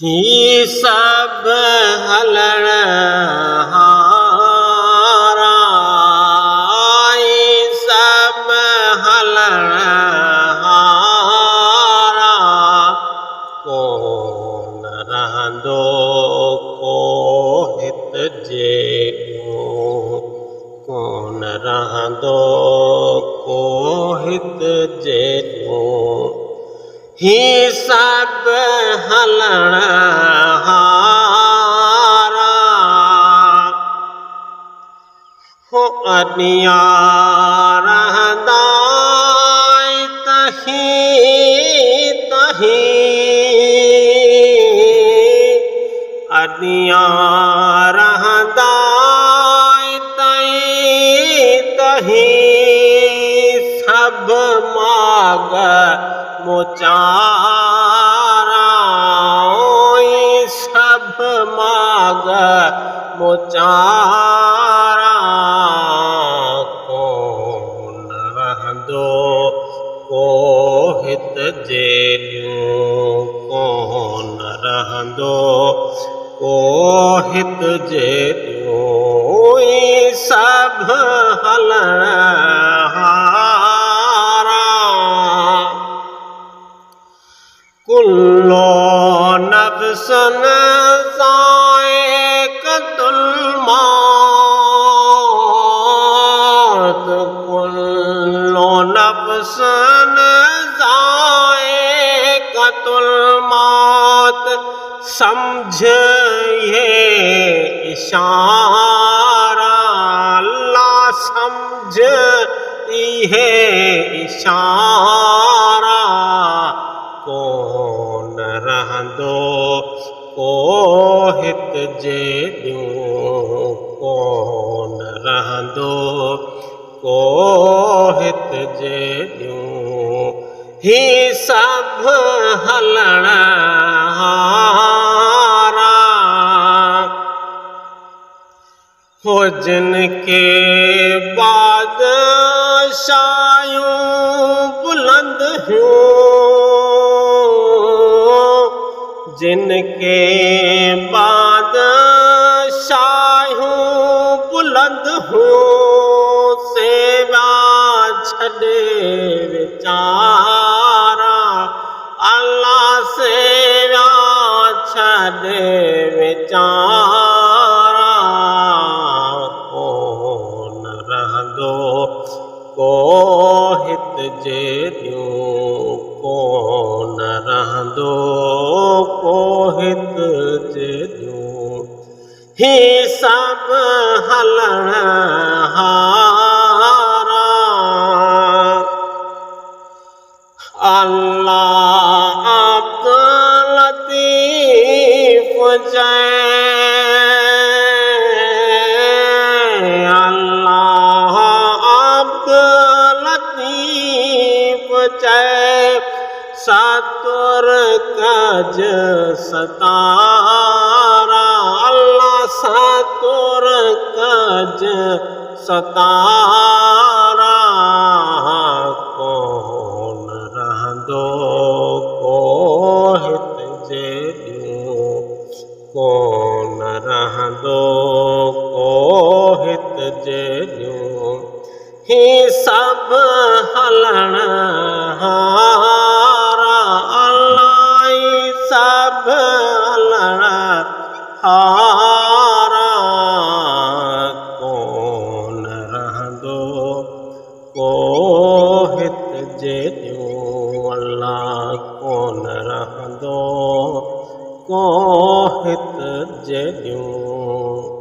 ही सब हलण हारा, ही सब हलण हारा, कोन रहंदो को हित जेॾो, कोन रहंदो को हित जेॾो। ही सब हलण हारा, हो अॾियां रहंदा तहीं तहीं, अॾियां रहंदा तहीं तहीं, सब माग मोचारा, सब माग मोचारा, कोन रहंदो को हित जेॾियूं, कोन रहंदो को हित जेॾियूं। ई सब हलण हारा, कुल्लो नफ्सन ज़ाइक़तुल मौत, कुल्लो नफ्सन ज़ाइक़तुल मौत, समझ ये इशारा, अल्लाह समझ ये इशारा, कोन रहंदो को हित जेॾियूं, कोन रहंदो को हित जेॾियूं। ही सब हलण हारा, हो जिनके बादशायूं बुलंद हुयूं, जिनके बादशायूं बुलंद हुयूं, सेवा छॾे वीचारा, अल्लाह सेवा छॾे वीचारा, कोन रहंदो को हित जेॾियूं, कोन रहंदो को हित जेॾियूं। ही सब हलण हारा, अल्लाह अब्दुल लतीफ़ जय, अल्लाह अब्दुल लतीफ़ जय, सतुर कज सतारा, अल्लाह सतुर कज सतारा, कोन रहंदो को हित जेॾियूं, कोन रहंदो को हित जेॾियूं। ही सब हलण हारा, अल्लाह सब हलण हारा, कोन रहंदो को हित जेॾियूं, अल्लाह कोन रहंदो को हित जेॾियूं।